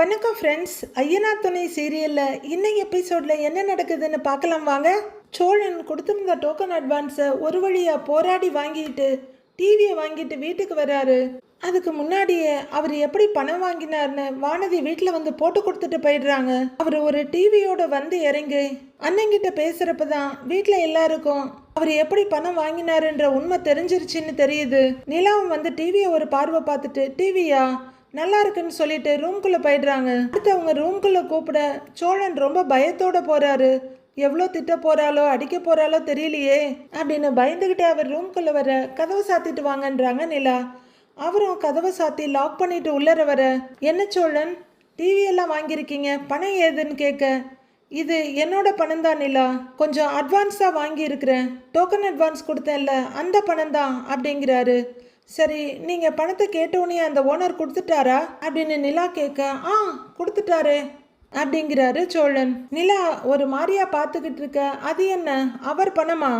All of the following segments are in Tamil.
வணக்கம் ஃப்ரெண்ட்ஸ். ஐயனார் துணை சீரியலில் இன்னைக்கு எபிசோடில் என்ன நடக்குதுன்னு பார்க்கலாம் வாங்க. சோழன் கொடுத்துருந்த டோக்கன் அட்வான்ஸை ஒரு வழியாக போராடி வாங்கிட்டு டிவியை வாங்கிட்டு வீட்டுக்கு வராரு. அதுக்கு முன்னாடியே அவர் எப்படி பணம் வாங்கினார்னு வானதி வீட்டில் வந்து போட்டு கொடுத்துட்டு போயிடுறாங்க. அவர் ஒரு டிவியோட வந்து இறங்கி அண்ணங்கிட்ட பேசுகிறப்ப தான் வீட்டில் எல்லாருக்கும் அவர் எப்படி பணம் வாங்கினாருன்ற உண்மை தெரிஞ்சிருச்சுன்னு தெரியுது. நிலாவும் வந்து டிவியை ஒரு பார்வை பார்த்துட்டு டிவியா நல்லா இருக்குன்னு சொல்லிட்டு ரூம்குள்ளே போயிடுறாங்க. அடுத்து அவங்க ரூம்குள்ளே கூப்பிட சோழன் ரொம்ப பயத்தோட போறாரு. எவ்வளோ திட்ட போறாளோ அடிக்க போறாளோ தெரியலையே அப்படின்னு பயந்துகிட்டே அவர் ரூம்குள்ளே வர கதவை சாத்திட்டு வாங்கன்றாங்க நிலா. அவரும் கதவை சாத்தி லாக் பண்ணிட்டு உள்ளர வர, என்ன சோழன் டிவி எல்லாம் வாங்கியிருக்கீங்க, பணம் ஏதுன்னு கேட்க, இது என்னோட பணம் தான் நிலா, கொஞ்சம் அட்வான்ஸாக வாங்கியிருக்கிறேன், டோக்கன் அட்வான்ஸ் கொடுத்தேன்ல அந்த பணம் தான் அப்படிங்கிறாரு. சரி, நீங்கள் பணத்தை கேட்டோன்னே அந்த ஓனர் கொடுத்துட்டாரா அப்படின்னு நிலா கேட்க, கொடுத்துட்டாரு அப்படிங்கிறாரு சோழன். நிலா ஒரு மாதிரியா பார்த்துக்கிட்டு இருக்க, அது என்ன அவர் பணமா,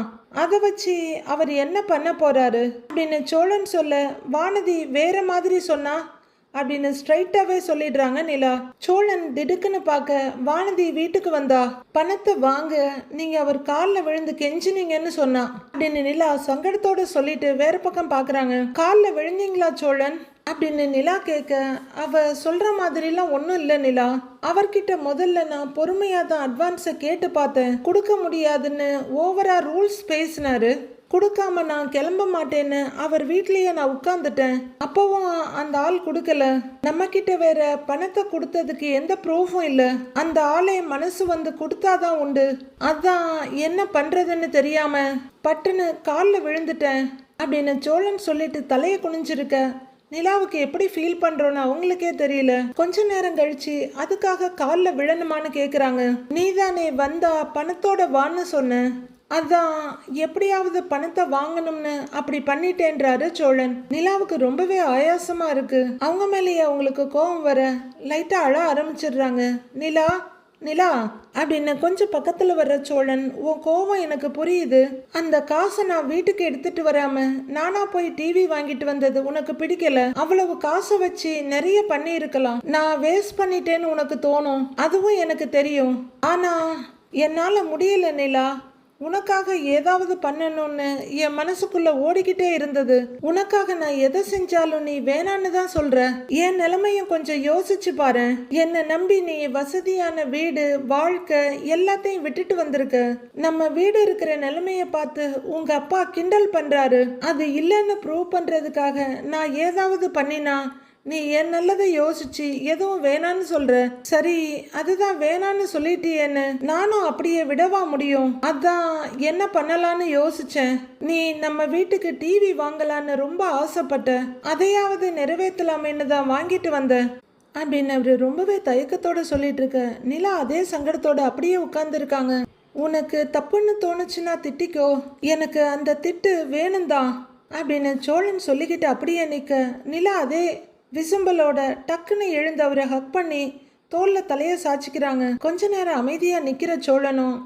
அதை வச்சு அவர் என்ன பண்ண போறாரு அப்படின்னு சோழன் சொல்ல, வானதி வேற மாதிரி சொன்னா அப்படின்னு ஸ்ட்ரைட்டாவே சொல்லிடுறாங்க நிலா. சோழன் திடுக்குன்னு பார்க்க வானதி வீட்டுக்கு வந்தா, பணத்தை வாங்க நீங்க அவர் காலில் விழுந்து கெஞ்சினீங்கன்னு சொன்னா அப்படின்னு நிலா சங்கடத்தோட சொல்லிட்டு வேற பக்கம் பாக்குறாங்க. காலில் விழுந்தீங்களா சோழன் அப்படின்னு நிலா கேட்க, அவ சொல்ற மாதிரிலாம் ஒன்றும் இல்லை நிலா, அவர்கிட்ட முதல்ல நான் பொறுமையாக தான் அட்வான்ஸை கேட்டு பார்த்தேன், கொடுக்க முடியாதுன்னு ஓவரா ரூல்ஸ் பேசினாரு, கொடுக்காம நான் கிளம்ப மாட்டேன்னு அவர் வீட்லயே நான் உட்கார்ந்துட்டேன், அப்பவும் அந்த ஆள் கொடுக்கல, நம்ம கிட்ட வேற பணத்தை கொடுத்ததுக்கு எந்த ப்ரூஃபும் இல்லை, அந்த ஆளே மனசு வந்து கொடுத்தாதான் உண்டு, அதான் என்ன பண்றதுன்னு தெரியாம பட்டுன்னு காலில் விழுந்துட்டேன் அப்படின்னு சோழன் சொல்லிட்டு தலையை குனிஞ்சிருக்க. நிலாவுக்கு எப்படி ஃபீல் பண்றோன்னு அவங்களுக்கே தெரியல. கொஞ்ச நேரம் கழிச்சு அதுக்காக காலில் விழணுமான்னு கேக்குறாங்க. நீதானே வந்தா பணத்தோட வான்னு சொன்ன, அதான் எப்படியாவது பணத்தை வாங்கணும்னு அப்படி பண்ணிட்டேன்றாரு சோழன். நிலாவுக்கு ரொம்பவே ஆயாசமா இருக்கு. அவங்க மேலேயே அவங்களுக்கு கோபம் வர லைட்டா அழ ஆரம்பிச்சிடுறாங்க. நிலா நிலா அப்படின்னு கொஞ்சம் பக்கத்துல வர்ற சோழன், உன் கோவம் எனக்கு புரியுது, அந்த காசை நான் வீட்டுக்கு எடுத்துட்டு வராம நானா போய் டிவி வாங்கிட்டு வந்தது உனக்கு பிடிக்கல, அவ்வளவு காசை வச்சு நிறைய பண்ணி இருக்கலாம், நான் வேஸ்ட் பண்ணிட்டேன்னு உனக்கு தோணும், அதுவும் எனக்கு தெரியும், ஆனா என்னால முடியல நிலா, உனக்காக ஏதாவது பண்ணணும்னு என் மனசுக்குள்ள ஓடிக்கிட்டே இருந்தது, உனக்காக நான் எதை செஞ்சாலும் நீ வேணான்னு தான் சொல்ற, என் நிலைமையும் கொஞ்சம் யோசிச்சு பாரு, என்னை நம்பி நீ வசதியான வீடு வாழ்க்கை எல்லாத்தையும் விட்டுட்டு வந்திருக்க, நம்ம வீடு இருக்கிற நிலைமைய பார்த்து உங்க அப்பா கிண்டல் பண்றாரு, அது இல்லைன்னு ப்ரூவ் பண்றதுக்காக நான் ஏதாவது பண்ணினா நீ என் நல்லதை யோசிச்சு எதுவும் வேணான்னு சொல்ற, சரி அதுதான் வேணான்னு சொல்லிட்டியேன்னு நானும் அப்படியே விடவா முடியும், அதான் என்ன பண்ணலான்னு யோசிச்சேன், நீ நம்ம வீட்டுக்கு டிவி வாங்கலான்னு ரொம்ப ஆசைப்பட்ட, அதையாவது நிறைவேற்றலாமேன்னு தான் வாங்கிட்டு வந்த அப்படின்னு அவரு ரொம்பவே தயக்கத்தோட சொல்லிட்டு இருக்க. நிலா அதே சங்கடத்தோட அப்படியே உட்கார்ந்துருக்காங்க. உனக்கு தப்புன்னு தோணுச்சுன்னா திட்டிக்கோ, எனக்கு அந்த திட்டு வேணும்தான் அப்படின்னு சோழன் சொல்லிக்கிட்டு அப்படியே நிற்க, நிலா அதே விசும்பலோட டக்குன்னு எழுந்து அவரை ஹக் பண்ணி தோல்ல தலையை சாச்சிக்கிறாங்க. கொஞ்ச நேரம் அமைதியா நிக்கிற சோழனும்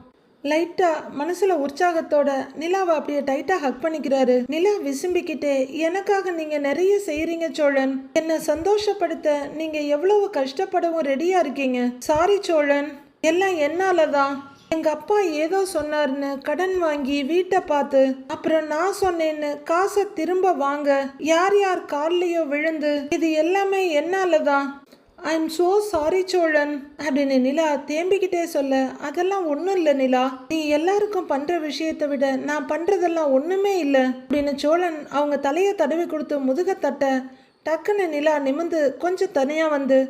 லைட்டா மனசுல உற்சாகத்தோட நிலாவை அப்படியே டைட்டா ஹக் பண்ணிக்கிறாரு. நிலா விசும்பிக்கிட்டே, எனக்காக நீங்க நிறைய செய்யறீங்க சோழன், என்னை சந்தோஷப்படுத்த நீங்க எவ்வளவு கஷ்டப்படவும் ரெடியா இருக்கீங்க, சாரி சோழன், எல்லாம் என்னாலதான், எங்க அப்பா ஏதோ சொன்னார்னு கடன் வாங்கி வீட்டை பார்த்து, அப்புறம் நான் சொன்னேன்னு காசை திரும்ப வாங்க யார் யார் கார்லயோ விழுந்து, இது எல்லாமே என்னாலதான், I am so sorry Cholan அப்படின்னு நிலா தேம்பிக்கிட்டே சொல்ல, அதெல்லாம் ஒன்றும் இல்லை நிலா, நீ எல்லாருக்கும் பண்ற விஷயத்தை விட நான் பண்றதெல்லாம் ஒண்ணுமே இல்லை அப்படின்னு சோழன் அவங்க தலையை தடவி கொடுத்து முதுக தட்ட, டக்குன்னு நிலா நிமிந்து கொஞ்சம் தனியா வந்து,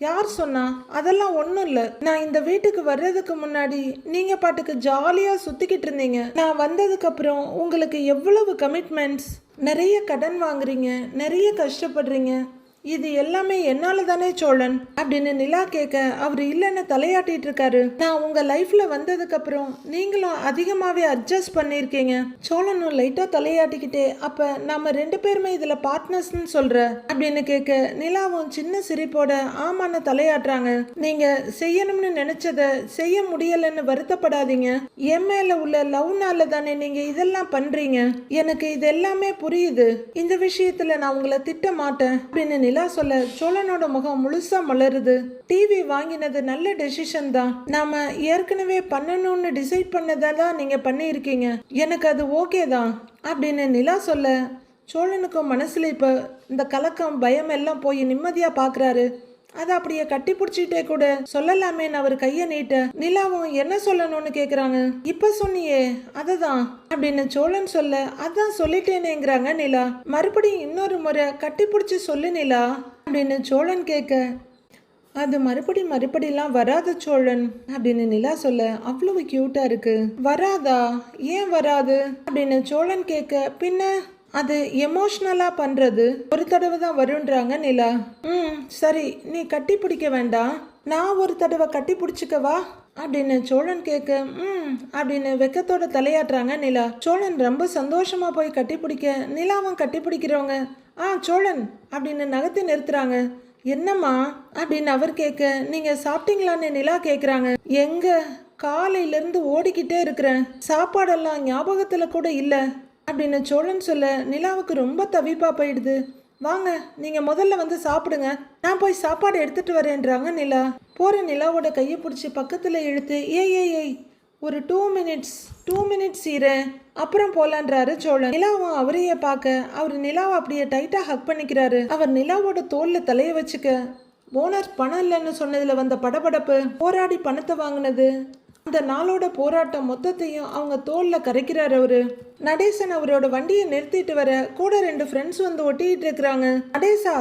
யார் சொன்னா, அதெல்லாம் ஒன்றும் இல்லை, நான் இந்த வீட்டுக்கு வர்றதுக்கு முன்னாடி நீங்க பாட்டுக்கு ஜாலியா சுத்திக்கிட்டு இருந்தீங்க, நான் வந்ததுக்கு அப்புறம் உங்களுக்கு எவ்வளவு கமிட்மெண்ட்ஸ், நிறைய கடன் வாங்குறீங்க, நிறைய கஷ்டப்படுறீங்க, இது எல்லாமே என்னால தானே சோழன் அப்படின்னு நிலா கேட்க, அவர் இல்லைன்னு தலையாட்டிட்டு இருக்காரு. நான் உங்க லைஃப்ல வந்ததுக்கு அப்புறம் நீங்களும் அதிகமாவே அட்ஜஸ்ட் பண்ணிருக்கீங்க. சோழனும் லைட்டா தலையாட்டிக்கிட்டே, அப்ப நம்ம ரெண்டு பேருமே இதுல பார்ட்னர்ஸ்ன்னு சொல்ற அப்படின்னு கேட்க, நிலாவும் சின்ன சிரிப்போட ஆமான்னு தலையாட்டுறாங்க. நீங்க செய்யணும்னு நினைச்சத செய்ய முடியலன்னு வருத்தப்படாதீங்க, என் மேல உள்ள லவ்னால தானே நீங்க இதெல்லாம் பண்றீங்க, எனக்கு இது எல்லாமே புரியுது, இந்த விஷயத்துல நான் உங்களை திட்ட மாட்டேன் அப்படின்னு நிலா சொல்ல சோழனோட முகம் முழுசா மலருது. டிவி வாங்கினது நல்ல டெசிஷன் தான். நாம ஏற்கனவே பண்ணணும்னு டிசைட் பண்ணதான் நீங்க பண்ணியிருக்கீங்க. எனக்கு அது ஓகே தான் அப்படின்னு நிலா சொல்ல சோழனுக்கும் மனசுல இப்ப இந்த கலக்கம் பயம் எல்லாம் போய் நிம்மதியா பாக்குறாரு. அதை அப்படியே கட்டி பிடிச்சிட்டே கூட சொல்லலாமேன்னு அவர் கைய நீட்ட நிலாவும் என்ன சொல்லணும்னு கேக்குறாங்க. இப்ப சொன்னியே அததான் அப்படின்னு சோழன் சொல்ல அதான் சொல்லிட்டேனேங்கிறாங்க நிலா. மறுபடியும் இன்னொரு முறை கட்டி பிடிச்சி சொல்லு நிலா அப்படின்னு சோழன் கேட்க அது மறுபடிலாம் வராது சோழன் அப்படின்னு நிலா சொல்ல அவ்வளவு கியூட்டா இருக்கு. வராதா? ஏன் வராது அப்படின்னு சோழன் கேட்க பின்ன அது எமோஷ்னலா பண்றது ஒரு தடவை தான் வருன்றாங்க நிலா. சரி, நீ கட்டி பிடிக்க வேண்டாம், நான் ஒரு தடவை கட்டி பிடிச்சிக்கவா அப்படின்னு சோழன் கேட்க அப்படின்னு வெக்கத்தோட தலையாட்டுறாங்க நிலா. சோழன் ரொம்ப சந்தோஷமா போய் கட்டி பிடிக்க நிலாவும் கட்டி பிடிக்கிறவங்க சோழன் அப்படின்னு நகர்த்தி நிறுத்துறாங்க. என்னம்மா அப்படின்னு அவர் கேட்க நீங்க சாப்பிட்டீங்களான்னு நிலா கேக்குறாங்க. எங்க காலையில இருந்து ஓடிக்கிட்டே இருக்கிறேன், சாப்பாடெல்லாம் ஞாபகத்துல கூட இல்ல அப்படின்னு சோழன் சொல்ல நிலாவுக்கு ரொம்ப தவிப்பா போயிடுது. வாங்க நீங்க முதல்ல வந்து சாப்பிடுங்க, நான் போய் சாப்பாடு எடுத்துட்டு வரேன்றாங்க நிலா. போற நிலாவோட கையை பிடிச்சி பக்கத்துல இழுத்து ஏய் ஒரு 2 மினிட்ஸ் ஈரேன் அப்புறம் போலான்றாரு சோழன். நிலாவும் அவரையே பார்க்க அவர் நிலாவை அப்படியே டைட்டா ஹக் பண்ணிக்கிறாரு. அவர் நிலாவோட தோல்ல தலைய வச்சுக்க ஓனர் பணம் இல்லைன்னு சொன்னதுல வந்த படபடப்பு, போராடி பணத்தை வாங்கினது, அந்த நாளோட போராட்டம் மொத்தத்தையும் அவங்க தோல்ல கரைக்கிறாரு அவரு. நடேசன் அவரோட வண்டியை நிறுத்திட்டு வர கூட 2 ஃப்ரெண்ட்ஸ் வந்து ஒட்டிட்டு இருக்கிறாங்க. நடேசா,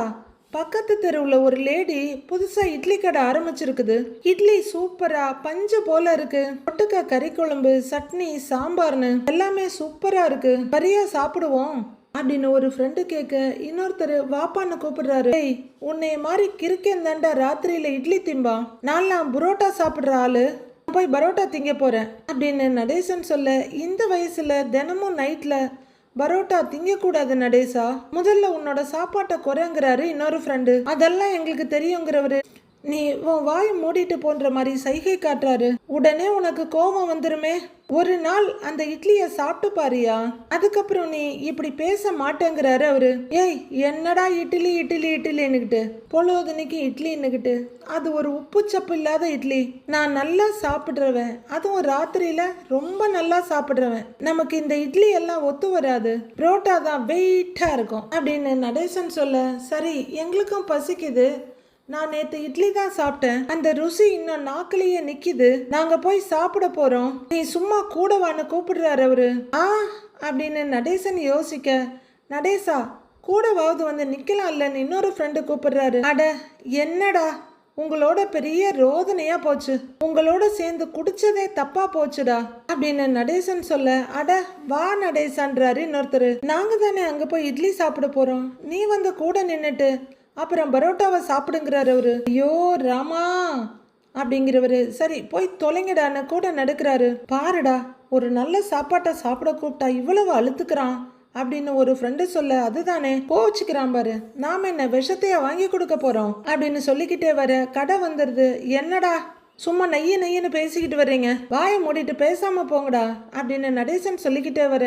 பக்கத்து தெருவுல ஒரு லேடி புதுசா இட்லி கடை ஆரம்பிச்சிருக்குது, இட்லி சூப்பரா பஞ்சு போல இருக்கு, பொட்டுக்க கறி குழம்பு சட்னி சாம்பார்னு எல்லாமே சூப்பரா இருக்கு, வரியா சாப்பிடுவோம் அப்படின்னு ஒரு ஃப்ரெண்டு கேட்க இன்னொருத்தர் வாப்பான்னு கூப்பிடுறாரு. உன்னைய மாதிரி கிறுக்கேன் தாண்டா ராத்திரியில இட்லி திம்பா, நான்லாம் புரோட்டா சாப்பிடுற ஆளு, போய் பரோட்டா திங்க போறேன் அப்படின்னு நடேசன் சொல்ல இந்த வயசுல தினமும் நைட்ல பரோட்டா திங்க கூடாது நடேசா, முதல்ல உன்னோட சாப்பாட்டை குறைங்கிறாரு இன்னொரு ஃப்ரெண்டு. அதெல்லாம் எங்களுக்கு தெரியுங்கிறவரு நீ உன் வாய் மூடிட்டு போன்ற மாதிரி சைகை காட்டுறாரு. உடனே உனக்கு கோபம் வந்துருமே, ஒரு நாள் அந்த இட்லிய சாப்பிட்டு பாரியா, அதுக்கப்புறம் நீ இப்படி பேச மாட்டேங்கிறாரு அவரு. ஏய் என்னடா இட்லின்னுகிட்டு பொழுதுனிக்கு இட்லின்னுகிட்டு, அது ஒரு உப்பு சப்பு இல்லாத இட்லி, நான் நல்லா சாப்பிடுறவன், அதுவும் ராத்திரியில ரொம்ப நல்லா சாப்பிடுறவன், நமக்கு இந்த இட்லி எல்லாம் ஒத்து வராது, புரோட்டா தான் வெயிட்டா இருக்கும் அப்படின்னு நடேசன் சொல்ல சரி எங்களுக்கும் பசிக்குது, நான் நேத்து இட்லி தான் சாப்பிட்டேன், அந்த ருசி இன்னும் நாக்கிலேயே நிக்குது, நாங்க போய் சாப்பிட போறோம், நீ சும்மா கூடவான்னு கூப்பிடுறாரு அவரு. அப்படின்னு நடேசன் யோசிக்க நடேசா கூடவாவது வந்து நிக்கலாம் இல்லன்னு இன்னொரு ஃப்ரெண்டு கூப்பிடுறாரு. அட என்னடா உங்களோட பெரிய ரோதனையா போச்சு, உங்களோட சேர்ந்து குடிச்சதே தப்பா போச்சுடா அப்படின்னு நடேசன் சொல்ல அட வா நடேசான்றாரு இன்னொருத்தரு. நாங்க தானே அங்க போய் இட்லி சாப்பிட போறோம், நீ வந்து கூட நின்னுட்டு அப்புறம் பரோட்டாவை சாப்பிடுங்கிறாரு அவரு. ஐயோ ராமா அப்படிங்கிறவரு சரி போய் தொலைங்கடான்னு கூட நடக்கிறாரு. பாருடா ஒரு நல்ல சாப்பாட்டை சாப்பிட கூப்பிட்டா இவ்வளவு அழுத்துக்கிறான் அப்படின்னு ஒரு ஃப்ரெண்டு சொல்ல அதுதானே கோவிச்சுக்கிறான் பாரு, நாம என்ன விஷத்தையா வாங்கி கொடுக்க போறோம் அப்படின்னு சொல்லிக்கிட்டே வர கடை வந்துருது. என்னடா சும்மா நெய்யன்னு பேசிக்கிட்டு வர்றீங்க, வாயை மூடிட்டு பேசாம போங்கடா அப்படின்னு நடேசன் சொல்லிக்கிட்டே வர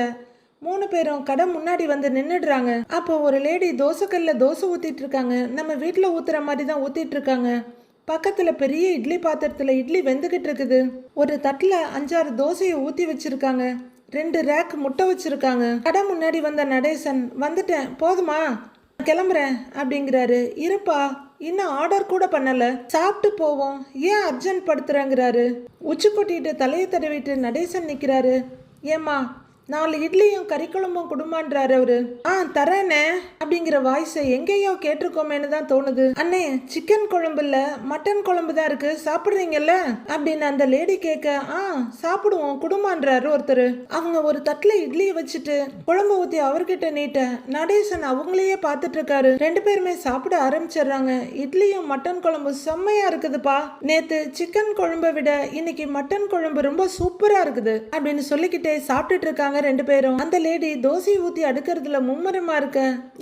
3 பேரும் கடை முன்னாடி வந்து நின்னுடுறாங்க. அப்போ ஒரு லேடி தோசைக்கல்ல தோசை ஊத்திட்டு இருக்காங்க, நம்ம வீட்டுல ஊத்துற மாதிரி தான் ஊத்திட்டு இருக்காங்க. பக்கத்துல பெரிய இட்லி பாத்திரத்துல இட்லி வெந்துகிட்டு இருக்குது, ஒரு தட்டுல 5-6 தோசையை ஊத்தி வச்சிருக்காங்க, 2 ரேக் முட்டை வச்சிருக்காங்க. கடை முன்னாடி வந்த நடேசன் வந்துட்டேன் போதுமா கிளம்புறேன் அப்படிங்கிறாரு. இருப்பா இன்னும் ஆர்டர் கூட பண்ணல, சாப்பிட்டு போவோம், ஏன் அர்ஜென்ட் படுத்துறேங்கிறாரு. உச்சி கொட்டிட்டு தலையை தடவிட்டு நடேசன் நிக்கிறாரு. ஏம்மா 4 இட்லியும் கறி குழம்பும் குடும்பான்றாரு அவரு. தரேனே அப்படிங்கிற வாய்ஸை எங்கேயோ கேட்டிருக்கோமேனு தான் தோணுது. அண்ணே சிக்கன் குழம்பு இல்ல மட்டன் குழம்பு தான் இருக்கு, சாப்பிடுறீங்கல்ல அப்படின்னு அந்த லேடி கேட்க சாப்பிடுவோம் குடும்பான்றாரு ஒருத்தர். அவங்க ஒரு தட்டுல இட்லியை வச்சுட்டு குழம்பு ஊத்தி அவர்கிட்ட நீட்ட நடேசன் அவங்களையே பார்த்துட்டு இருக்காரு. 2 பேருமே சாப்பிட ஆரம்பிச்சிடுறாங்க. இட்லியும் மட்டன் குழம்பு செம்மையா இருக்குதுப்பா, நேத்து சிக்கன் குழம்பை விட இன்னைக்கு மட்டன் குழம்பு ரொம்ப சூப்பரா இருக்குது அப்படின்னு சொல்லிக்கிட்டே சாப்பிட்டுட்டு இருக்காங்க 2 பேரும். அந்த லேடி தோசை ஊத்தி அடுக்கிறதுல மும்முரமா இருக்க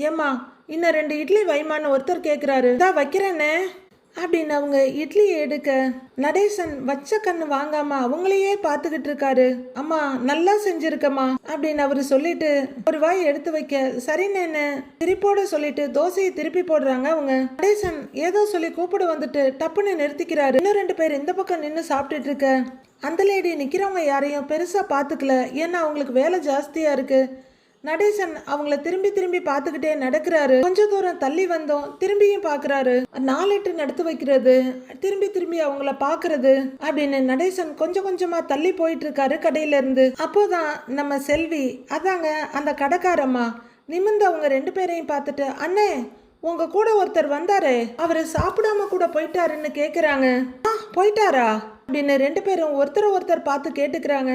ஏமா இன்னும் 2 இட்லி வைமான்னு ஒருத்தர் கேக்குறாரு. தான் வைக்கிறேனே அப்படின்னு அவங்க இட்லியை எடுக்க நடேசன் வச்ச கண்ணு வாங்காம அவங்களையே பார்த்துக்கிட்டு இருக்காரு. அம்மா நல்லா செஞ்சிருக்கம்மா அப்படின்னு அவரு சொல்லிட்டு ஒரு வாய் எடுத்து வைக்க சரின்னு திருப்போட சொல்லிட்டு தோசையை திருப்பி போடுறாங்க அவங்க. நடேசன் ஏதோ சொல்லி கூப்பிட வந்துட்டு டப்புன்னு நிறுத்திக்கிறாரு. இன்னும் 2 பேர் இந்த பக்கம் நின்று சாப்பிட்டுட்டு இருக்க அந்த லேடி நிக்கிறவங்க யாரையும் பெருசா பார்த்துக்கல. ஏன்னா அவங்களுக்கு வேலை ஜாஸ்தியா இருக்கு. நடேசன் அவங்கள திரும்பி திரும்பி பார்த்துக்கிட்டே நடக்கிறாரு. கொஞ்ச தூரம் தள்ளி வந்தோம், திரும்பியும் பார்க்கறாரு. 4 எட்டு நடத்து வைக்கிறது, திரும்பி திரும்பி அவங்கள பார்க்கறது அப்படின்னு நடேசன் கொஞ்சம் கொஞ்சமா தள்ளி போயிட்டு இருக்காரு கடையில இருந்து. அப்போதான் நம்ம செல்வி, அதாங்க அந்த கடைக்காரம்மா, நிமிந்து அவங்க 2 பேரையும் பார்த்துட்டு, அண்ணே உங்க கூட ஒருத்தர் வந்தாரே, அவரு சாப்பிடாம கூட போயிட்டாருன்னு கேக்குறாங்க. போயிட்டாரா அப்படின்னு 2 பேரும் ஒருத்தர் பார்த்து கேட்டுக்கிறாங்க.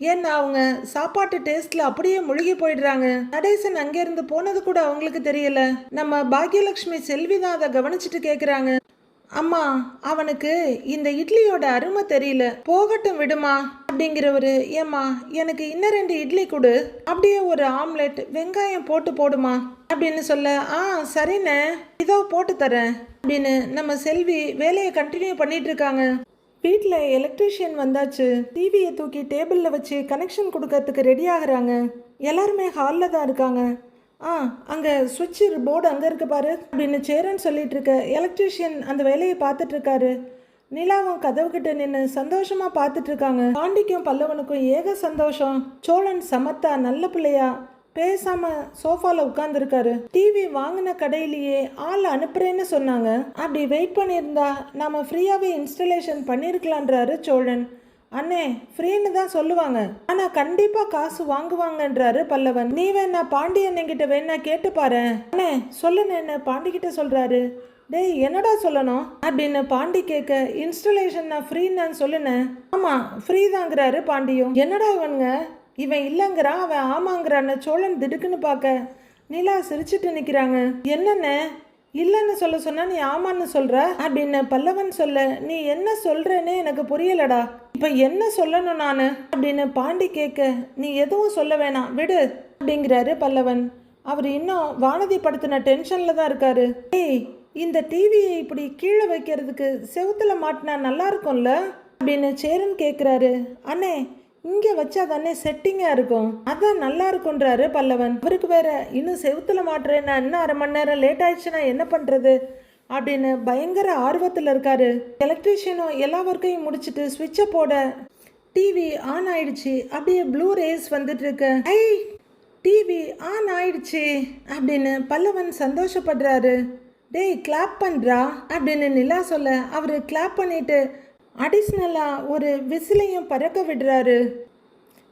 ஏன்னா அவங்க சாப்பாட்டு டேஸ்ட்ல அப்படியே முழுகி போயிடுறாங்க. நடேசன் அங்கிருந்து போனது கூட அவங்களுக்கு தெரியல. நம்ம பாக்யலட்சுமி செல்வி தான் அதை கவனிச்சுட்டு கேக்குறாங்க. அம்மா, அவனுக்கு இந்த இட்லியோட அருமை தெரியல, போகட்டும் விடுமா அப்படிங்கிறவரு, ஏம்மா எனக்கு இன்னும் 2 இட்லி கொடு, அப்படியே ஒரு ஆம்லெட் வெங்காயம் போட்டு போடுமா அப்படின்னு சொல்ல, சரிண்ணே இதோ போட்டு தரேன் அப்படின்னு நம்ம செல்வி வேலையை கண்டினியூ பண்ணிட்டு இருக்காங்க. வீட்டில் எலக்ட்ரீஷியன் வந்தாச்சு. டிவியை தூக்கி டேபிளில் வச்சு கனெக்ஷன் கொடுக்கறதுக்கு ரெடி ஆகுறாங்க. எல்லாருமே ஹாலில் தான் இருக்காங்க. அங்கே சுவிட்சு போர்டு அங்கே இருக்கு பாரு அப்படின்னு சேரன் சொல்லிட்டு இருக்க எலக்ட்ரீஷியன் அந்த வேலையை பார்த்துட்டு இருக்காரு. நிலாவும் கதவுக்கிட்ட நின்று சந்தோஷமா பார்த்துட்டு இருக்காங்க. பாண்டிக்கும் பல்லவனுக்கும் ஏக சந்தோஷம். சோழன் சமத்தா நல்ல பிள்ளையா பேசாம சோஃபால உட்கார்ந்துருக்காரு. டிவி வாங்கின கடையிலேயே ஆள் அனுப்புறேன்னு சொன்னாங்க. அப்படி வெயிட் பண்ணியிருந்தா நாம ஃப்ரீயாவே இன்ஸ்டலேஷன் பண்ணிருக்கலான்றாரு சோழன். அண்ணே ஃப்ரீன்னு தான் சொல்லுவாங்க, ஆனா கண்டிப்பா காசு வாங்குவாங்கன்றாரு பல்லவன். நீ வேணா பாண்டி அண்ணங்கிட்ட வேணா கேட்டு பாரு. அண்ணே சொல்லுன்னு பாண்டிகிட்ட சொல்றாரு. டேய் என்னடா சொல்லணும் அப்படின்னு பாண்டி கேட்க, இன்ஸ்டலேஷன் நான் ஃப்ரீன்னு சொல்லுனேன். ஆமா ஃப்ரீ தாங்கிறாரு பாண்டியும். என்னடா இவனுங்க, இவன் இல்லைங்கிறான் அவன் ஆமாங்கிறான்னு சோழன் திடுக்குன்னு பார்க்க நிலா சிரிச்சுட்டு நிற்கிறாங்க. என்னென்ன இல்லைன்னு சொல்ல சொன்னா நீ ஆமான்னு சொல்ற அப்படின்னு பல்லவன் சொல்ல, நீ என்ன சொல்றேன்னு எனக்கு புரியலடா, இப்ப என்ன சொல்லணும் நானு அப்படின்னு பாண்டி கேட்க, நீ எதுவும் சொல்ல வேணாம் விடு அப்படிங்கிறாரு பல்லவன். அவர் இன்னும் வானதி படுத்தின டென்ஷன்ல தான் இருக்காரு. ஏய் இந்த டிவியை இப்படி கீழே வைக்கிறதுக்கு செவுத்துல மாட்டினா நல்லா இருக்கும்ல அப்படின்னு சேரன் கேட்குறாரு. அண்ணே இங்கே வச்சா தானே செட்டிங்காக இருக்கும், அதான் நல்லா இருக்குன்றாரு பல்லவன். அவருக்கு வேற இன்னும் செவுத்துல மாட்டுறேன்னா இன்னும் 1/2 மணி நேரம் லேட் ஆயிடுச்சுன்னா என்ன பண்ணுறது அப்படின்னு பயங்கர ஆர்வத்தில் இருக்காரு. எலக்ட்ரீஷியனும் எல்லா ஒர்க்கையும் முடிச்சுட்டு ஸ்விட்சை போட டிவி ஆன் ஆயிடுச்சு. அப்படியே ப்ளூ ரேஸ் வந்துட்டு இருக்கு. ஐ டிவி ஆன் ஆயிடுச்சு அப்படின்னு பல்லவன் சந்தோஷப்படுறாரு. டேய் கிளாப் பண்ணுறா அப்படின்னு நிலா சொல்ல, அவர் கிளாப் பண்ணிட்டு அடிஷ்னலாக ஒரு விசிலையும் பறக்க விடுறாரு.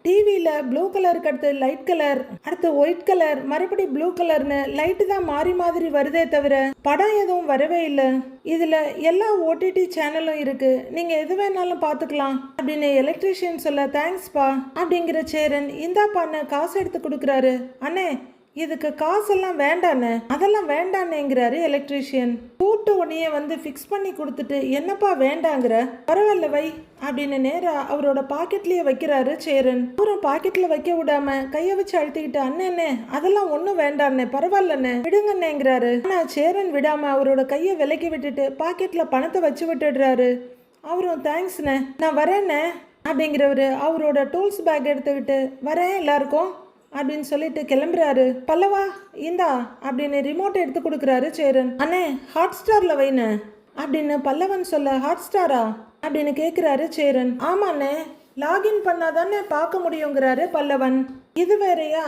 டிவியில் ப்ளூ கலருக்கு அடுத்து லைட் கலர், அடுத்து ஒயிட் கலர், மறுபடி ப்ளூ கலர்னு லைட்டு தான் மாறி மாதிரி வருதே தவிர படம் எதுவும் வரவே இல்லை. இதில் எல்லா ஓடிடி சேனலும் இருக்கு, நீங்கள் எது வேணாலும் பார்த்துக்கலாம் அப்படின்னு எலக்ட்ரீஷியன் சொல்ல, தேங்க்ஸ்பா அப்படிங்கிற சேரன் இந்தாப்பான்னு காசு எடுத்து கொடுக்குறாரு. அண்ணே இதுக்கு காசெல்லாம் வேண்டானே, அதெல்லாம் வேண்டானேங்கிறாரு எலக்ட்ரீஷியன். கூட்டு உடனே வந்து ஃபிக்ஸ் பண்ணி கொடுத்துட்டு என்னப்பா வேண்டாங்கிற, பரவாயில்ல வை அப்படின்னு நேரா அவரோட பாக்கெட்லயே வைக்கிறாரு சேரன். அவரும் பாக்கெட்ல வைக்க விடாம கைய வச்சு அழுத்திக்கிட்டு, அண்ணே அதெல்லாம் ஒன்றும் வேண்டாண்ணே பரவாயில்லண்ணே விடுங்கண்ணேங்கிறாரு. ஆனா சேரன் விடாம அவரோட கையை விலக்கி விட்டுட்டு பாக்கெட்ல பணத்தை வச்சு விட்டுடுறாரு. அவரும் தேங்க்ஸ்ண்ணே நான் வரேண்ணே அப்படிங்கிறவரு அவரோட டூல்ஸ் பேக் எடுத்துக்கிட்டு வரேன் எல்லாருக்கும் அப்படின்னு சொல்லிட்டு கிளம்புறாரு. பல்லவா இந்தா அப்படின்னு ரிமோட் எடுத்து கொடுக்குறாரு சேரன். அண்ணே ஹாட் ஸ்டார்ல வைன அப்படின்னு பல்லவன் சொல்ல, ஹாட் ஸ்டாரா அப்படின்னு கேட்குறாரு சேரன். ஆமாண்ணே லாகின் பண்ணாதானே பார்க்க முடியுங்கிறாரு பல்லவன். இது வேறையா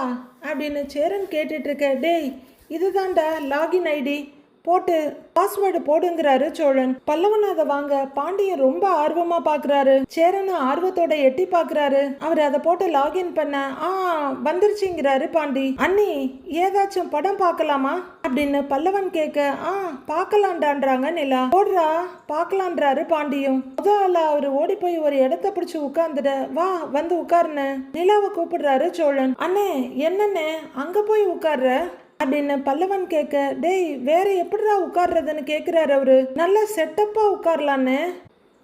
அப்படின்னு சேரன் கேட்டுட்டு இருக்க, டேய் இதுதான்டா லாகின் ஐடி, போட்டு பாஸ்வேர்டு போடுங்கிறாரு சோழன். பல்லவன் அதை வாங்க பாண்டியன் ரொம்ப ஆர்வமா பாக்குறாரு. சேரனும் ஆர்வத்தோட எட்டி பாக்குறாரு. அவர் அதை போட்டு லாகின் பண்ண வந்துருச்சுங்கிறாரு பாண்டி. அண்ணி ஏதாச்சும் படம் பார்க்கலாமா அப்படின்னு பல்லவன் கேட்க, பார்க்கலான்டான்றாங்க நிலா. போடுறா பார்க்கலான்றாரு பாண்டியும். முதல்ல அவரு ஓடி போய் ஒரு இடத்த பிடிச்சு உட்கார்ந்துட, வா வந்து உட்காருன்னு நிலாவை கூப்பிடுறாரு சோழன். அண்ணே என்னண்ணே அங்க போய் உட்கார்ற அப்படின்னு பல்லவன் கேட்க, டேய் வேற எப்படிடா உட்கார்றதுன்னு கேட்கிறாரு அவரு. நல்ல செட்டப்பா உட்காரலான்னு,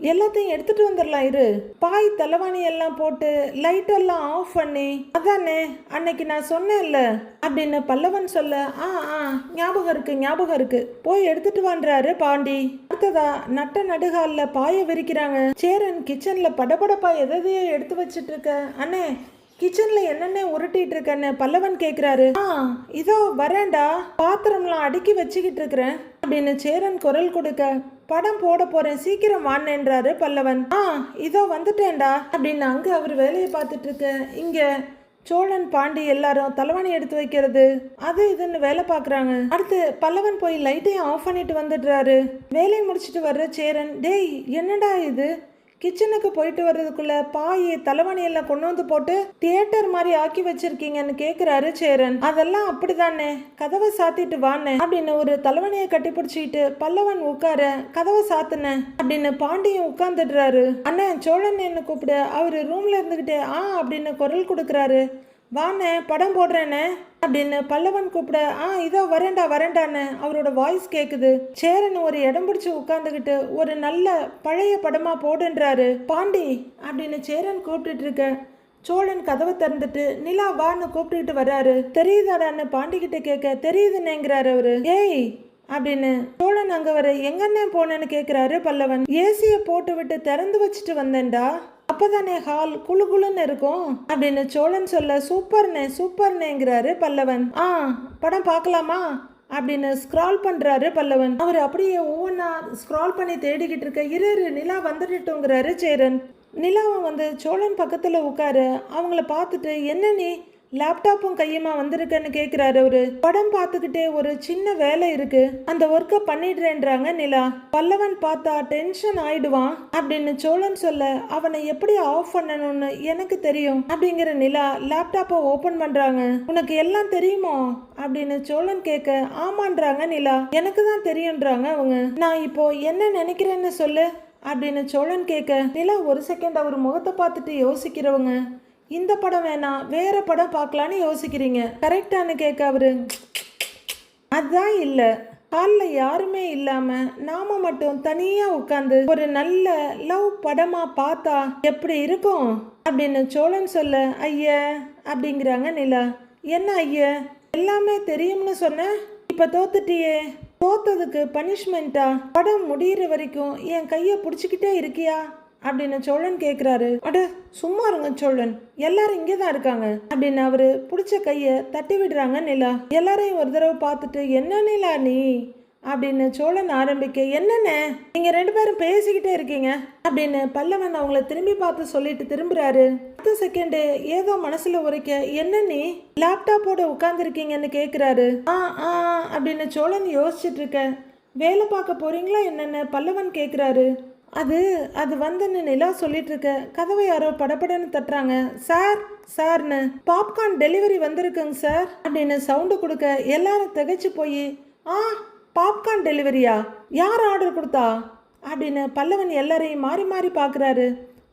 எல்லாத்தையும் எடுத்துட்டு வந்துடலாம் இரு. பாய் தலைவாணி எல்லாம் போட்டு லைட் எல்லாம் ஆஃப் பண்ணி அதானே அன்னைக்கு நான் சொன்னேன்ல அப்படின்னு பல்லவன் சொல்ல ஞாபகம் இருக்கு போய் எடுத்துட்டு வான்றாரு பாண்டி. அடுத்ததா நட்ட நடுகால பாய விரிக்கிறாங்க. சேரன் கிச்சன்ல படபடப்பா எதையோ எடுத்து வச்சிட்டு இருக்க. அண்ணே கிச்சன்ல என்னென்ன உருட்டிட்டு இருக்கன்னு பல்லவன் கேக்குறாரு. இதோ வரேன்டா, பாத்திரம்லாம் அடுக்கி வச்சுக்கிட்டு இருக்கிறேன் அப்படின்னு சேரன் குரல் கொடுக்க, படம் போட போறேன் சீக்கிரம் வான்னேன்றாரு பல்லவன். இதோ வந்துட்டேன்டா அப்படின்னு அங்க அவர் வேலையை பார்த்துட்டு இருக்க. இங்க சோழன் பாண்டி எல்லாரும் தலைவாணி எடுத்து வைக்கிறது அது இதுன்னு வேலை பார்க்குறாங்க. அடுத்து பல்லவன் போய் லைட்டையும் ஆஃப் பண்ணிட்டு வந்துடுறாரு. வேலையை முடிச்சுட்டு வர்ற சேரன், டேய் என்னடா இது, கிச்சனுக்கு போயிட்டு வர்றதுக்குள்ள பாய் தலைவாணி எல்லாம் கொண்டு வந்து போட்டு தியேட்டர் மாதிரி ஆக்கி வச்சிருக்கீங்கன்னு கேக்குறாரு சேரன். அதெல்லாம் அப்படிதானே, கதவை சாத்திட்டு வானே அப்படின்னு ஒரு தலைவணியை கட்டி பிடிச்சிட்டு பல்லவன் உட்கார, கதவை சாத்துன அப்படின்னு பாண்டியும் உட்கார்ந்துடுறாரு. அண்ணன் சோழன் என்ன கூப்பிடு, அவரு ரூம்ல இருந்துகிட்டே அப்படின்னு குரல் கொடுக்குறாரு. வானே படம் போடுறேனே அப்படின்னு பல்லவன் கூப்பிட, இதோ வரேண்டான்னு அவரோட வாய்ஸ் கேக்குது. சேரன் ஒரு இடம் பிடிச்சு உட்கார்ந்துகிட்டு ஒரு நல்ல பழைய படமா போடுன்றாரு. பாண்டி அப்படின்னு சேரன் கூப்பிட்டு இருக்க. சோழன் கதவை திறந்துட்டு நிலா வான்னு கூப்பிட்டுட்டு வர்றாரு. தெரியுதாடான்னு பாண்டி கிட்ட கேட்க, தெரியுதுன்னேங்கிறாரு அவரு. ஏய் அப்படின்னு சோழன் அங்க வர, எங்கன்னே போனேன்னு கேக்குறாரு பல்லவன். ஏசிய போட்டு விட்டு திறந்து வச்சுட்டு வந்தேன்டா, அப்பதானே ஹால் குழு குழுன்னு இருக்கும் அப்படின்னு சோழன் சொல்ல, சூப்பர்னேங்கிறாரு பல்லவன். படம் பார்க்கலாமா அப்படின்னு ஸ்க்ரால் பண்றாரு பல்லவன். அவர் அப்படியே ஒவ்வொன்னா ஸ்க்ரால் பண்ணி தேடிக்கிட்டு இருக்க. இரு நிலா வந்துட்டுங்கிறாரு சேரன். நிலாவும் வந்து சோழன் பக்கத்துல உட்காரு. அவங்கள பார்த்துட்டு, என்ன நீ லேப்டாப்பும் கையுமா வந்திருக்கன்னு கேக்குறாரு அவரு. படம் பார்த்துக்கிட்டே ஒரு சின்ன வேலை இருக்கு, அந்த ஒர்க்கை பண்ணிடுறேன்றாங்க நிலா. பல்லவன் பார்த்தா டென்ஷன் ஆயிடுவான் அப்படின்னு சோழன் சொல்ல, அவனை எப்படி ஆஃப் பண்ணணும்னு எனக்கு தெரியும் அப்படிங்கிற நிலா லேப்டாப்பை ஓபன் பண்றாங்க. உனக்கு எல்லாம் தெரியுமோ அப்படின்னு சோழன் கேட்க, ஆமான்றாங்க நிலா. எனக்கு தான் தெரியும்ன்றாங்க அவங்க. நான் இப்போ என்ன நினைக்கிறேன்னு சொல்லு அப்படின்னு சோழன் கேட்க, நிலா ஒரு செகண்ட் அவர் முகத்தை பார்த்துட்டு யோசிக்கிறவங்க. இந்த படம் வேணாம் வேற படம் பார்க்கலான்னு யோசிக்கிறீங்க கரெக்டானு கேட்க அவரு, அதான் இல்லை, ஹாலில் யாருமே இல்லாம நாம மட்டும் தனியா உட்காந்து ஒரு நல்ல லவ் படமா பார்த்தா எப்படி இருக்கும் அப்படின்னு சோழன் சொல்ல, ஐய அப்படிங்கிறாங்க நிலா. என்ன ஐய, எல்லாமே தெரியும்னு சொன்ன, இப்ப தோத்துட்டியே, தோத்ததுக்கு பனிஷ்மெண்டா படம் முடிகிற வரைக்கும் என் கையை பிடிச்சிக்கிட்டே இருக்கியா அப்படின்னு சோழன் கேட்குறாரு. அட சும்மா இருங்க சோழன், எல்லாரும் இங்கே தான் இருக்காங்க அப்படின்னு அவரு பிடிச்ச கையை தட்டி விடுறாங்க நிலா. எல்லாரையும் ஒரு தடவை பார்த்துட்டு, என்ன நிலா நீ அப்படின்னு சோழன் ஆரம்பிக்க, என்னென்ன நீங்க ரெண்டு பேரும் பேசிக்கிட்டே இருக்கீங்க அப்படின்னு பல்லவன் அவங்கள திரும்பி பார்த்து சொல்லிட்டு திரும்புறாரு. அடுத்த செகண்டு ஏதோ மனசுல உரைக்க, என்ன நீ லேப்டாப்போட உட்கார்ந்துருக்கீங்கன்னு கேட்குறாரு. அப்படின்னு சோழன் யோசிச்சுட்டு இருக்க. வேலை பார்க்க போறீங்களா என்னன்னு பல்லவன் கேட்குறாரு. அது வந்துன்னு நிலா சொல்லிட்டு இருக்க. கதவை யாரோ படப்படன்னு தட்டுறாங்க. சார்னு பாப்கார்ன் டெலிவரி வந்திருக்குங்க சார் அப்படின்னு சவுண்டு கொடுக்க எல்லாரும் திகைச்சு போய், பாப்கார்ன் டெலிவரியா, யார் ஆர்டர் கொடுத்தா அப்படின்னு பல்லவன் எல்லாரையும் மாறி மாறி பார்க்குறாரு.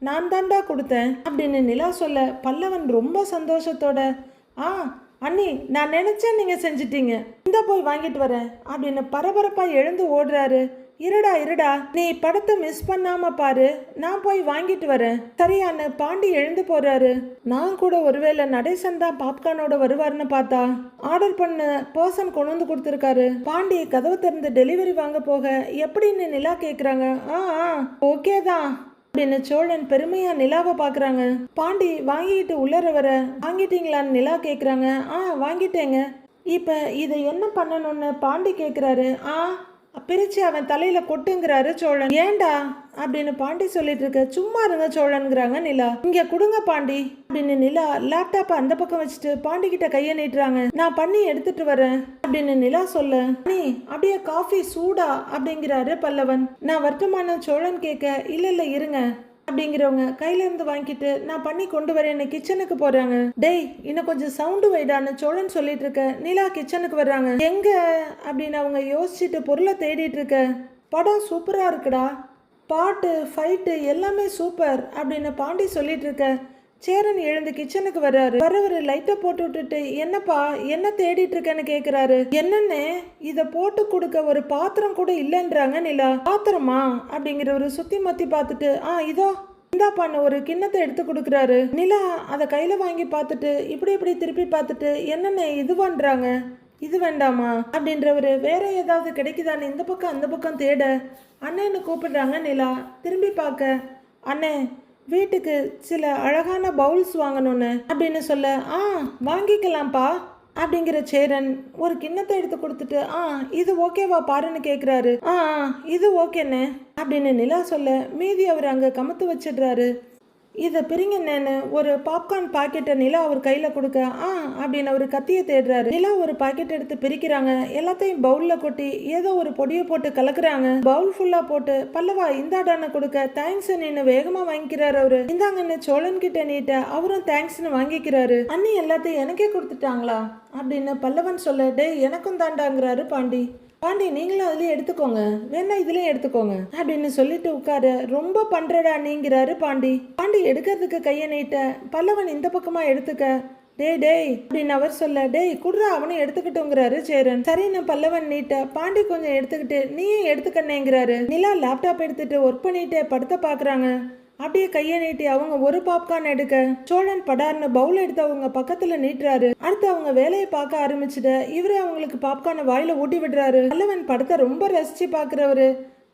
நான் தாண்டா கொடுத்தேன் அப்படின்னு நிலா சொல்ல, பல்லவன் ரொம்ப சந்தோஷத்தோட, அண்ணி நான் நினைச்சேன் நீங்க செஞ்சிட்டீங்க, இந்த போய் வாங்கிட்டு வரேன் அப்படின்னு பரபரப்பா எழுந்து ஓடுறாரு. இருடா நீ படத்தை மிஸ் பண்ணாம பாரு, நான் போய் வாங்கிட்டு வரேன் சரியான்னு பாண்டி எழுந்து போறாரு. நான் கூட ஒருவேளை நடேசன் தான் பாப்கார்னோட வருவார்னு பார்த்தா ஆர்டர் பண்ண பர்சன் கொண்டு வந்து கொடுத்துருக்காரு. பாண்டி கதவு திறந்து டெலிவரி வாங்க போக, எப்படின்னு நிலா கேக்குறாங்க. ஓகே தான் அப்படின்னு சோழன் பெருமையா நிலாவை பாக்குறாங்க. பாண்டி வாங்கிட்டு உள்ளர வர, வாங்கிட்டீங்களான்னு நிலா கேக்குறாங்க. வாங்கிட்டேங்க. இப்ப இதை என்ன பண்ணணும்னு பாண்டி கேக்குறாரு. பிரிச்சு அவன் தலையில கொட்டுங்கிறாரு சோழன். ஏண்டா அப்படின்னு பாண்டி சொல்லிட்டு இருக்க. சும்மா இருங்க சோழன்ங்கிறாங்க நிலா. இங்க கொடுங்க பாண்டி அப்படின்னு நிலா லேப்டாப்ப அந்த பக்கம் வச்சுட்டு பாண்டி கிட்ட கைய நீட்டுறாங்க. நான் பண்ணி எடுத்துட்டு வரேன் அப்படின்னு நிலா சொல்ல, நீ அப்படியே காஃபி சூடா அப்படிங்கிறாரு பல்லவன். நான் வருத்தமான சோழன் கேட்க, இல்ல இருங்க அப்படிங்கிறவங்க கையில இருந்து வாங்கிட்டு நான் பண்ணி கொண்டு வரேன்னு கிச்சனுக்கு போறாங்க. டேய் இன்னும் கொஞ்சம் சவுண்டு வைடான்னு சோழன் சொல்லிட்டு இருக்க. நிலா கிச்சனுக்கு வர்றாங்க. எங்க அப்படின்னு அவங்க யோசிச்சுட்டு பொருளை தேடிட்டு இருக்க. படம் சூப்பரா இருக்குடா, பாட்டு ஃபைட்டு எல்லாமே சூப்பர் அப்படின்னு பாண்டி சொல்லிட்டு இருக்க. சேரன் எழுந்து கிச்சனுக்கு வர்றாரு. வரவரு லைட்டை போட்டு விட்டுட்டு, என்னப்பா என்ன தேடிட்டு இருக்கேன்னு கேக்குறாரு. என்னன்னு இத போட்டு கொடுக்க ஒரு பாத்திரம் கூட இல்லைன்றாங்க நிலா. பாத்திரமா அப்படிங்கிற ஒரு சுத்தி மத்தி பார்த்துட்டு, இதோ இந்தாப்பான்னு ஒரு கிண்ணத்தை எடுத்து கொடுக்குறாரு. நிலா அதை கையில வாங்கி பார்த்துட்டு இப்படி இப்படி திருப்பி பார்த்துட்டு, என்னென்ன இது பண்றாங்க, இது வேண்டாமா அப்படின்றவரு வேற ஏதாவது கிடைக்குதான்னு இந்த பக்கம் அந்த பக்கம் தேட அண்ணன்னு கூப்பிடுறாங்க. நிலா திரும்பி பார்க்க, அண்ணே வீட்டுக்கு சில அழகான பவுல்ஸ் வாங்கணும்னு அப்படின்னு சொல்ல, வாங்கிக்கலாம்ப்பா அப்படிங்கிற சேரன் ஒரு கிண்ணத்தை எடுத்து கொடுத்துட்டு, இது ஓகேவா பாருன்னு கேட்குறாரு. இது ஓகேன்னு அப்படின்னு நிலா சொல்ல மீதி அவர் அங்கே கமுத்து வச்சிடுறாரு. இதை பிரிங்கன்னு ஒரு பாப்கார்ன் பாக்கெட்டை நிலா அவர் கையில் கொடுக்க, அப்படின்னு அவர் கத்தியை தேடுறாரு. நிலா ஒரு பாக்கெட் எடுத்து பிரிக்கிறாங்க. எல்லாத்தையும் பவுலில் கொட்டி ஏதோ ஒரு பொடியை போட்டு கலக்குறாங்க. பவுல் ஃபுல்லாக போட்டு, பல்லவா இந்தாடான்னு கொடுக்க, தேங்க்ஸ் நின்று வேகமாக வாங்கிக்கிறாரு அவரு. இந்தாங்கன்னு சோழன் கிட்ட நீட்ட அவரும் தேங்க்ஸ்னு வாங்கிக்கிறாரு. அண்ணி எல்லாத்தையும் எனக்கே கொடுத்துட்டாங்களா அப்படின்னு பல்லவன் சொல்ல, டே எனக்கும் தாண்டாங்கிறாரு பாண்டி. பாண்டி நீங்களும் அதுலயும் எடுத்துக்கோங்க, வேணா இதுலயும் எடுத்துக்கோங்க அப்படின்னு சொல்லிட்டு உட்காரு. ரொம்ப பண்றடா நீங்கிறாரு பாண்டி. பாண்டி எடுக்கிறதுக்கு கையை நீட்ட பல்லவன் இந்த பக்கமா எடுத்துக்க, டேய் அப்படின்னு அவர் சொல்ல, டேய் குடுறா அவனும் எடுத்துக்கிட்டோங்கிறாரு சேரன். சரின்னு பல்லவன் நீட்ட பாண்டி கொஞ்சம் எடுத்துக்கிட்டு நீயும் எடுத்துக்கண்ணேங்கிறாரு. நிலா லேப்டாப் எடுத்துட்டு ஒர்க் பண்ணிட்டு படத்தை பாக்குறாங்க. அப்படியே கையை நீட்டி அவங்க ஒரு பாப்கார்ன் எடுக்க சோழன் படார்னு பவுல் எடுத்து அவங்க பக்கத்துல நீட்டுறாரு. அடுத்து அவங்க வேலையை பார்க்க ஆரம்பிச்சுட்டு இவரு அவங்களுக்கு பாப்கார்னை வாயில ஊட்டி விடுறாரு. பல்லவன் படத்தை ரொம்ப ரசிச்சு பாக்குறவரு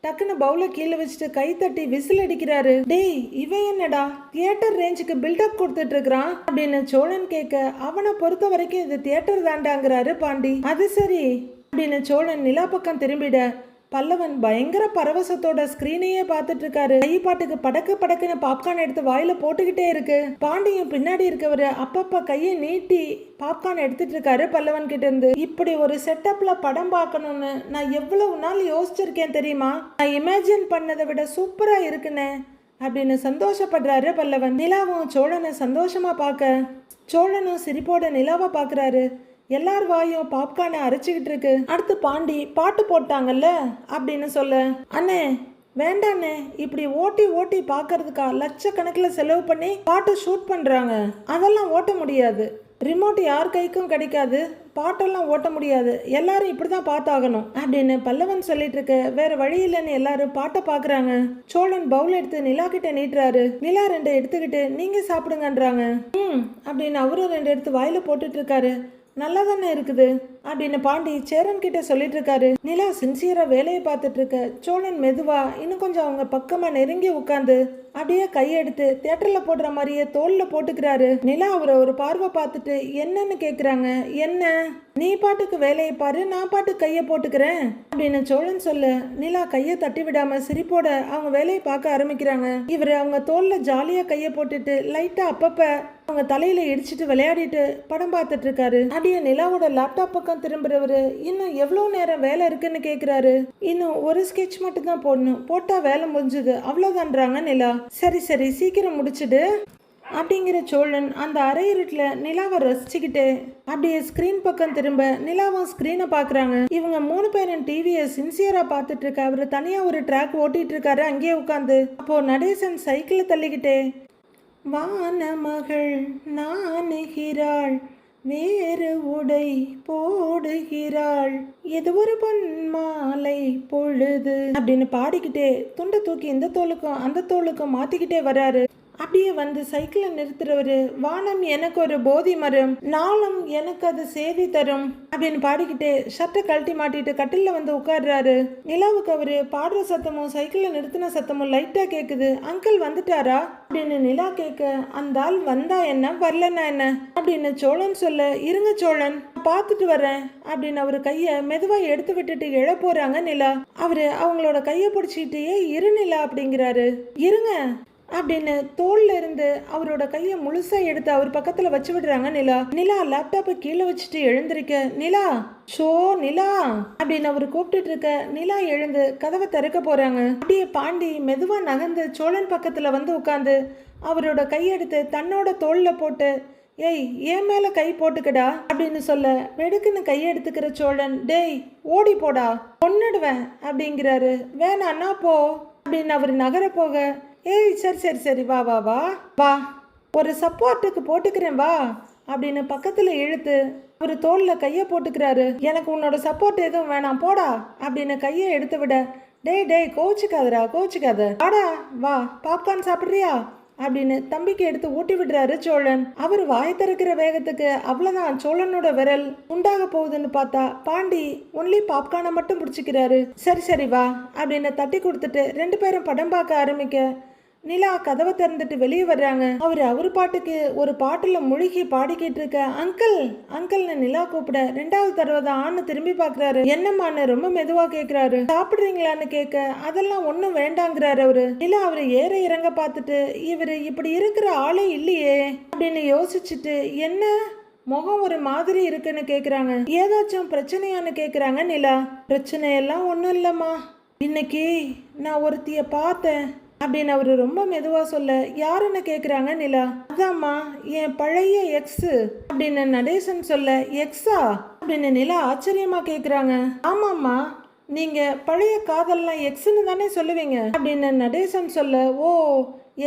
டக்குன்னு பவுல கீழே வச்சுட்டு கை தட்டி விசில் அடிக்கிறாரு. டேய் இவன் என்னடா தியேட்டர் ரேஞ்சுக்கு பில்டப் கொடுத்துட்டு இருக்கிறான் அப்படின்னு சோழன் கேட்க, அவனை பொறுத்த வரைக்கும் இது தியேட்டர் தாண்டாங்கிறாரு பாண்டி. அது சரி அப்படின்னு சோழன் நிலா பக்கம் திரும்பிட பல்லவன் பயங்கர பரவசத்தோட ஸ்கிரீனையே பார்த்துட்டு இருக்காரு. கைப்பாட்டுக்கு படக்கு படக்குன்னு பாப்கார்ன் எடுத்து வாயில போட்டுக்கிட்டே இருக்கு. பாண்டியும் பின்னாடி இருக்கவரு அப்பப்ப கையை நீட்டி பாப்கார்ன் எடுத்துட்டு இருக்காரு பல்லவன் கிட்ட இருந்து. இப்படி ஒரு செட்டப்ல படம் பார்க்கணும்னு நான் எவ்வளவு நாள் யோசிச்சிருக்கேன் தெரியுமா, நான் இமேஜின் பண்ணதை விட சூப்பரா இருக்குன்னு அப்படின்னு சந்தோஷப்படுறாரு பல்லவன். நிலாவும் சோழனை சந்தோஷமா பார்க்க சோழனும் சிரிப்போட நிலாவை பாக்குறாரு. எல்லார் வாயும் பாப்கார்னை அரைச்சிக்கிட்டு இருக்கு. அடுத்து பாண்டி பாட்டு போட்டாங்கல்ல அப்படின்னு சொல்ல, அண்ணே வேண்டாண்ணே இப்படி ஓட்டி ஓட்டி பாக்குறதுக்கா லட்சக்கணக்கில் செலவு பண்ணி பாட்டு ஷூட் பண்றாங்க, அதெல்லாம் ஓட்ட முடியாது, ரிமோட் யார் கைக்கும் கிடைக்காது, பாட்டெல்லாம் ஓட்ட முடியாது, எல்லாரும் இப்படிதான் பார்த்தாகணும் அப்படின்னு பல்லவன் சொல்லிட்டு இருக்க. வேற வழி இல்லைன்னு எல்லாரும் பாட்டை பாக்குறாங்க. சோழன் பவுல் எடுத்து நிலா கிட்ட நீட்டுறாரு. நிலா 2 எடுத்துக்கிட்டு நீங்க சாப்பிடுங்கன்றாங்க. அப்படின்னு அவரும் 2 எடுத்து வாயில போட்டுட்டு இருக்காரு. நல்லா தானே இருக்குது அப்படின்னு பாண்டி சேரன் கிட்ட சொல்லிட்டு இருக்காரு. நிலா சின்சியரா வேலையை பார்த்துட்டு இருக்க. சோழன் மெதுவா இன்னும் கொஞ்சம் அவங்க பக்கமா நெருங்கி உட்காந்து அப்படியே கையெடுத்து தியேட்டர்ல போடுற மாதிரியே தோல்ல போட்டுக்கிறாரு. நிலா அவரை ஒரு பார்வை பார்த்துட்டு என்னன்னு கேக்குறாங்க. என்ன நீ பாட்டுக்கு வேலையை பாரு, நான் பாட்டுக்கு கையை போட்டுக்கிறேன் அப்படின்னு சோழன் சொல்ல நிலா கையை தட்டி விடாம சிரிப்போட அவங்க வேலையை பார்க்க ஆரம்பிக்கிறாங்க. இவரு அவங்க தோல்ல ஜாலியா கையை போட்டுட்டு லைட்டா அப்பப்ப அவங்க தலையில இடிச்சிட்டு விளையாடிட்டு படம் பார்த்துட்டு இருக்காரு. அப்படியே நிலாவோட லேப்டாப் பக்கம் திரும்புறவரு இன்னும் எவ்வளவு நேரம் வேலை இருக்குன்னு கேக்குறாரு. இன்னும் ஒரு ஸ்கெட்ச் மட்டும் தான் போடணும், போட்டா வேலை முடிஞ்சுது அவ்வளவுதான்றாங்க நிலா. சரி சரி சீக்கிரம் முடிச்சுடு அப்படிங்கிற சோழன் அந்த அரை இருட்டுல நிலாவை ரசிச்சுக்கிட்டு அப்படியே ஸ்கிரீன் பக்கம் திரும்ப நிலாவும் ஸ்கிரீனை பாக்குறாங்க. இவங்க 3 பேரும் டிவியை சின்சியரா பார்த்துட்டு இருக்க. அவரு தனியா ஒரு ட்ராக் ஓட்டிட்டு இருக்காரு அங்கேயே உட்காந்து. அப்போ நடேசன் சைக்கிளை தள்ளிக்கிட்டே, வானமகள் நாணுகிறாள் வேறு உடை போடுகிறாள் இது ஒரு பொன் மாலை பொழுது அப்படின்னு பாடிக்கிட்டே துண்டை தூக்கி இந்த தோலுக்கும் அந்த தோலுக்கும் மாத்திக்கிட்டே வராரு. அப்படியே வந்து சைக்கிளை நிறுத்துறவரு, வானம் எனக்கு ஒரு போதி மரம், நாளும் எனக்கு அது சேதி தரும் அப்படின்னு பாடிக்கிட்டே ஷர்ட்டை கழட்டி மாட்டிட்டு கட்டில வந்து உட்கார்றாரு. நிலாவுக்கு அவரு பாடுற சத்தமும் சைக்கிளை நிறுத்தின சத்தமும் லைட்டா கேக்குது. அங்கிள் வந்துட்டாரா அப்படின்னு நிலா கேட்க, அந்த ஆள் வந்தா என்ன வரலன்னா என்ன அப்படின்னு சோழன் சொல்ல, இருங்க சோழன் பார்த்துட்டு வர்றேன் அப்படின்னு அவரு கைய மெதுவா எடுத்து விட்டுட்டு எழ போறாங்க நிலா. அவரு அவங்களோட கைய பிடிச்சிக்கிட்டே இரு நிலா அப்படிங்கிறாரு. இருங்க அப்படின்னு தோல்ல இருந்து அவரோட கையை முழுசா எடுத்து அவர் பக்கத்துல வச்சு விடுறாங்க நிலா. நிலா லேப்டாப்பை கீழே வச்சுட்டு எழுந்திருக்க, நிலா ஷோ நிலா அப்படின்னு அவரு கூப்பிட்டு இருக்க. நிலா எழுந்து கதவை திறக்க போறாங்க. அப்படியே பாண்டி மெதுவா நகர்ந்து சோழன் பக்கத்துல வந்து உட்காந்து அவரோட கையெடுத்து தன்னோட தோல்ல போட்டு, ஏய் ஏன் மேல கை போட்டுக்கடா அப்படின்னு சொல்ல வெடுக்குன்னு கையெடுத்துக்கிற சோழன், டேய் ஓடி போடா கொன்னுடுவேன் அப்படிங்கிறாரு. வேணான்னா போ அப்படின்னு அவர் நகர போக, ஏய் சரி சரி சரி வா வா வா வா ஒரு சப்போர்ட்டுக்கு போட்டுக்கிறேன் வா அப்படின்னு பக்கத்துல இழுத்து அவர் தோல்ல கையை போட்டுக்கிறாரு. எனக்கு உன்னோட சப்போர்ட் எதுவும் வேணாம் போடா அப்படின்னு கையை எடுத்து விட, டேய் கோச்சிக்காதடா கோச்சிக்காத, வாடா வா பாப்கார்ன் சாப்பிட்றியா அப்படின்னு தம்பிக்கு எடுத்து ஊட்டி விடுறாரு சோழன். அவர் வாய் திறக்கிற வேகத்துக்கு அவ்வளவுதான் சோழனோட விரல் உண்டாக போகுதுன்னு பார்த்தா பாண்டி ஒன்லி பாப்கார்னை மட்டும் பிடிச்சிக்கிறாரு. சரி வா அப்படின்னு தட்டி கொடுத்துட்டு 2 பேரும் படம் பார்க்க ஆரம்பிக்க நிலா கதவை திறந்துட்டு வெளியே வர்றாங்க. அவரு பாட்டுக்கு ஒரு பாட்டுல முழுகி பாடிக்கிட்டு இருக்க அங்கிள்னு நிலா கூப்பிட 2வது தடவை தான் ஆன்னு திரும்பி பாக்குறாரு. என்னம்மான்னு ரொம்ப மெதுவா கேக்குறாரு. சாப்பிடுறீங்களான்னு கேட்க அதெல்லாம் ஒன்னும் வேண்டாங்கிறாரு அவரு. நிலா அவரு ஏற இறங்க பார்த்துட்டு இவரு இப்படி இருக்கிற ஆளே இல்லையே அப்படின்னு யோசிச்சுட்டு என்ன முகம் ஒரு மாதிரி இருக்குன்னு கேக்குறாங்க. ஏதாச்சும் பிரச்சனையான்னு கேக்குறாங்க நிலா. பிரச்சனையெல்லாம் ஒன்றும் இல்லைம்மா, இன்னைக்கு நான் ஒருத்திய பார்த்தேன் அப்படின்னு அவரு ரொம்ப மெதுவா சொல்ல யாருன்னு கேக்குறாங்க நிலா. அதாம்மா என் பழைய எக்ஸ் அப்படின்னு நடேசன் சொல்ல. எக்ஸா அப்படின்னு நிலா ஆச்சரியமா கேக்குறாங்க. ஆமாம்மா, நீங்க பழைய காதல்லாம் எக்ஸ்ன்னு தானே சொல்லுவீங்க அப்படின்னு நடேசன் சொல்ல. ஓ,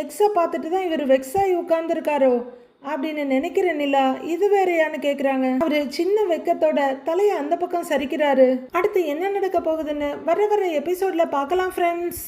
எக்ஸை பார்த்துட்டு தான் இவர் வெக்ஸாகி உட்கார்ந்துருக்காரோ அப்படின்னு நினைக்கிற நிலா. இது வேறையான்னு கேக்குறாங்க. அவரு சின்ன வெக்கத்தோட தலையை அந்த பக்கம் சரிக்கிறாரு. அடுத்து என்ன நடக்க போகுதுன்னு வர எபிசோட்ல பார்க்கலாம் ஃப்ரெண்ட்ஸ்.